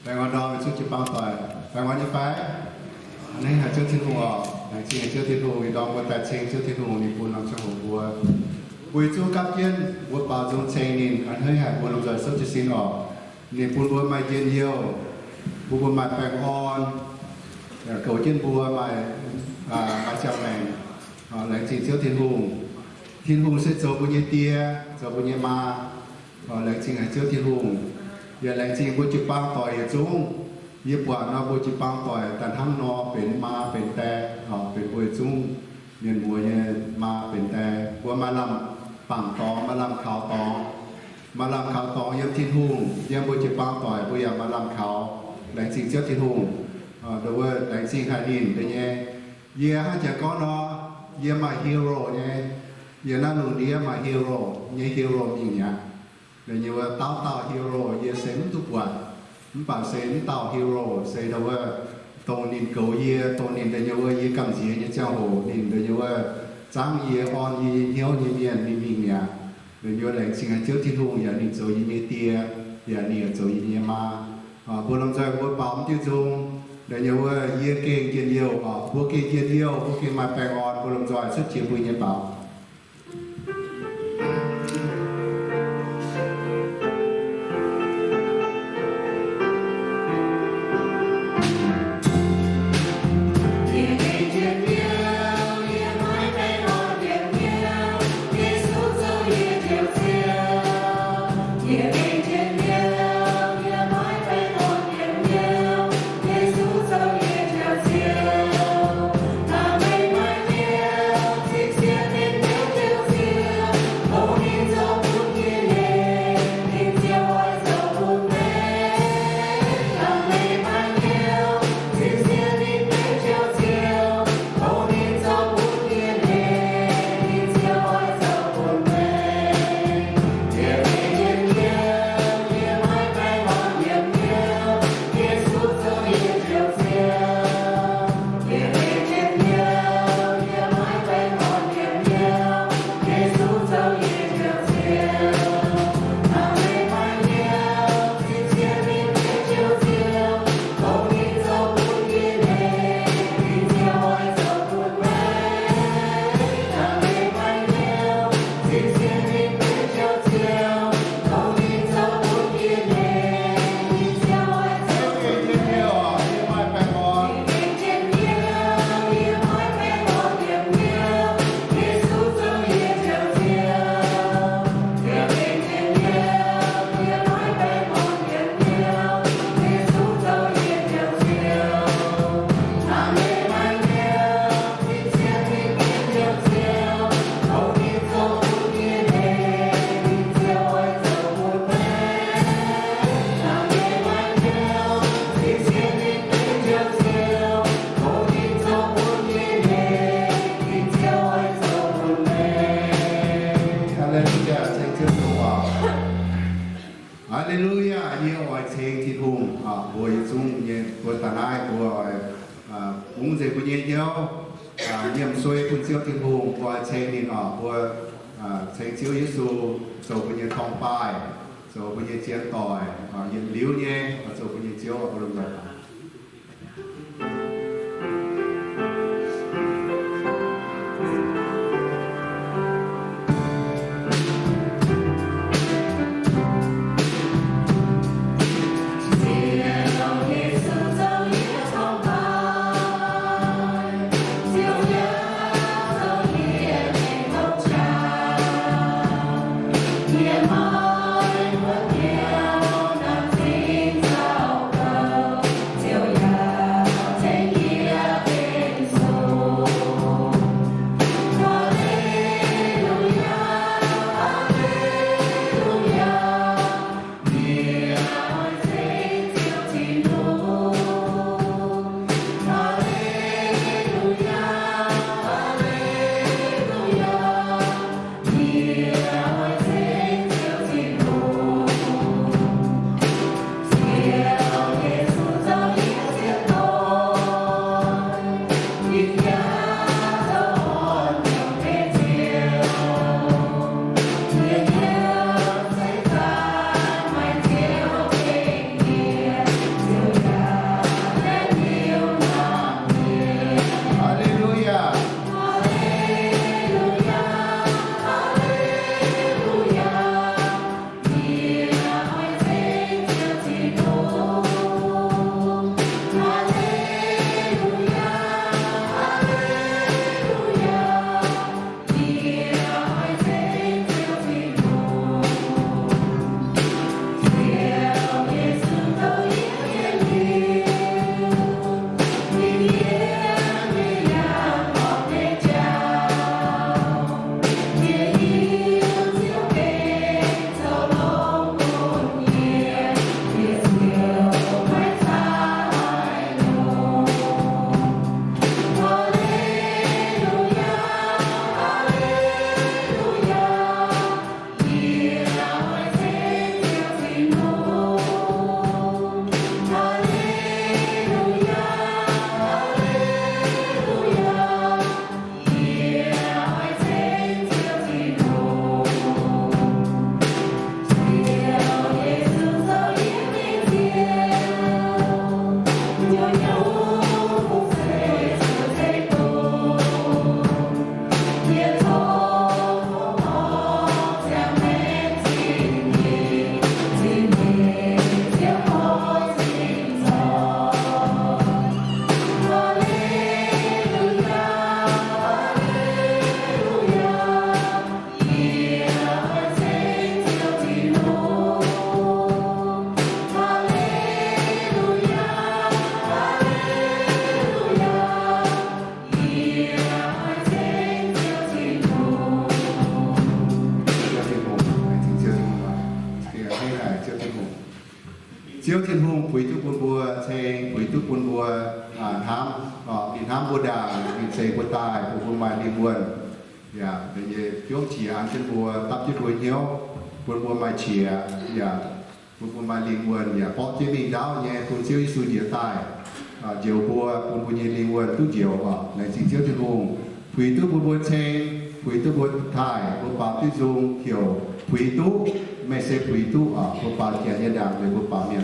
Bài ngoan đo về chút chữ bao tỏi. Bài ngoan như phái. Anh ấy là trước thiên hùng ở. Anh chị là trước thiên hùng thì đo một tài trình trước thiên hùng thì buồn lòng cho hùng bùa. Bùi chú cắp yên, bùa bảo dung chênh nín, anh hơi hại buồn lòng rồi sớm cho xin ở. Nên buồn bùa mai yên yêu, bùa mai bèng on. Cầu trên bùa mai chào này. Lãnh trình trước thiên hùng. Thiên hùng sẽ cho bùa như tia, cho bùa như ma. Lãnh trình là trước thiên hùng. Giờ lãnh trình bùa chữ băng tỏi ở chung.ยิบว่าน้าบุจิปังต่อยแต่ทั้งนอเป็นมาเป็นแต่เป็นบุญจุ้งเรียนบัวเนี่ยมาเป็นแต่บัวมาลำปังตองมาลำขาวตองมาลำขาวตองยังทิ้งหุ่งยังบุจิปังต่อยบุยมาลำขาวแหล่งสิ่งเจ้าทิ้งหุ่งโดยว่าแหล่งสิ่งหาดินเป็นเนี่ยเยี่ยให้จะก้อนนอเยี่ยมาฮีโร่เนี่ยเยี่ยนั่นหนุ่มเยี่ยมาฮีโร่เนี่ยฮีโร่อย่างเงี้ยเดี๋ยวว่าเต้าฮีโร่เยี่ยเซนทุกวันbạn sẽ tạo hero sẽ đâu vậy tổ nín cầu ye tổ nín để nhau ye cầm gì như cháu hồ nín để nhau trang ye on ye hiếu ye miền nín miền nhà để nhau lại sinh ra trước thiên hùng ya nín rồi ye tia ya nín rồi ye ma buồn lòng trời buồn bám tiêu dung để nhau ye keng kiên yêu buồn keng kiên yêu buồn keng mai bèn on buồn lòng trời xuất chiếu buồn ye bảo Hallelujah, nhiều ở trên thiên hùng, buổi chung nhiều buổi tàn ai buổi cũng dễ buổi nhiều, niềm xuôi buổi chiếu thiên hùng buổi trên nhìn buổi trên chiếu Giêsu, rồi buổi nhiều thong bài, rồi buổi nhiều chiến tỏi, nhiều liễu nhé, rồi buổi nhiều chiếu ở buổi rồi. Yeah. bùn bùa chê quỷ tu bùn bùa thám in thám bùa đàng in chê bùa tài bùa mai đi buồn ya để chúng chỉ ăn chân bùa tập chút đuôi nhiêu bùa mai chìa ya bùa mai đi buồn ya có chế mình đau nhẹ cũng chiếu isu địa tài chiều bùa nhẹ đi buồn tu chiều này chỉ chiếu chân vùng quỷ tu bùa chê quỷ tu bùa tài bùa bảo tu dung kiểu quỷ tuไม่ใช่ปุ๋ยตู้ผู้ปาเกียรติดามหรือผู้ปาเมียน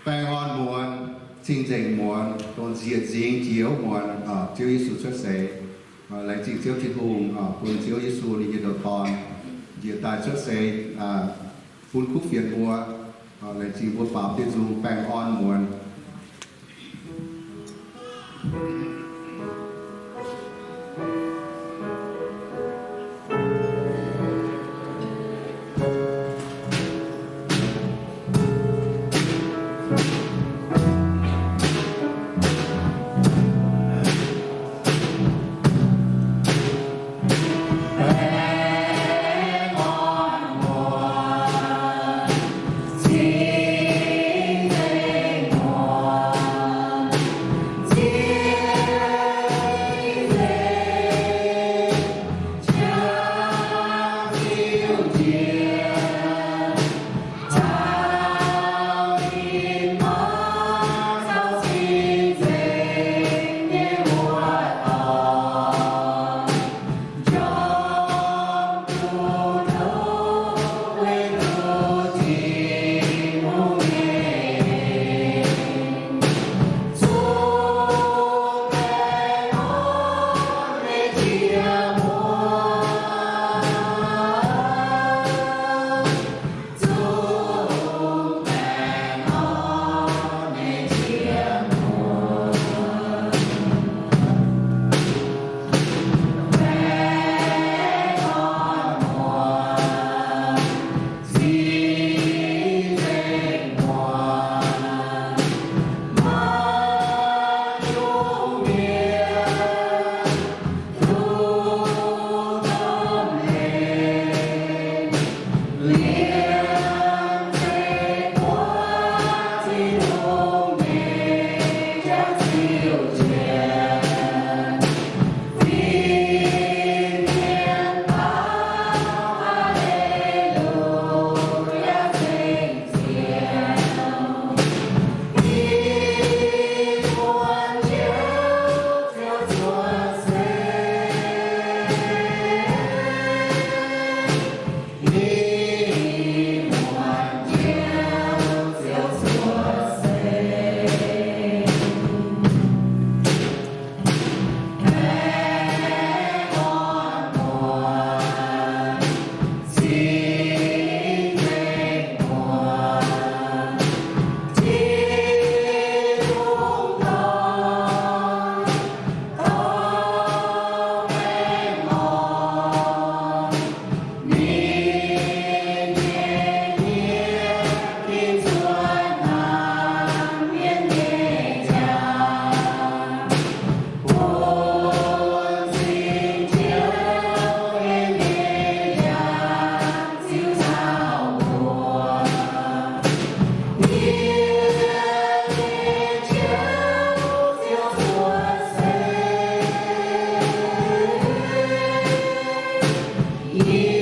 Phèn on muộn, chính trình muộn, tôn diệt dính chiếu muộn, chiếu Giêsu xuất xế, lấy chính chiếu thiên hùng, tôn chiếu Giêsu đi nhiệt độ con, diệt tài xuất xế, phun khúc phiền mua, lấy chính vô pháp tiên dung phèn on muộn. Yeah.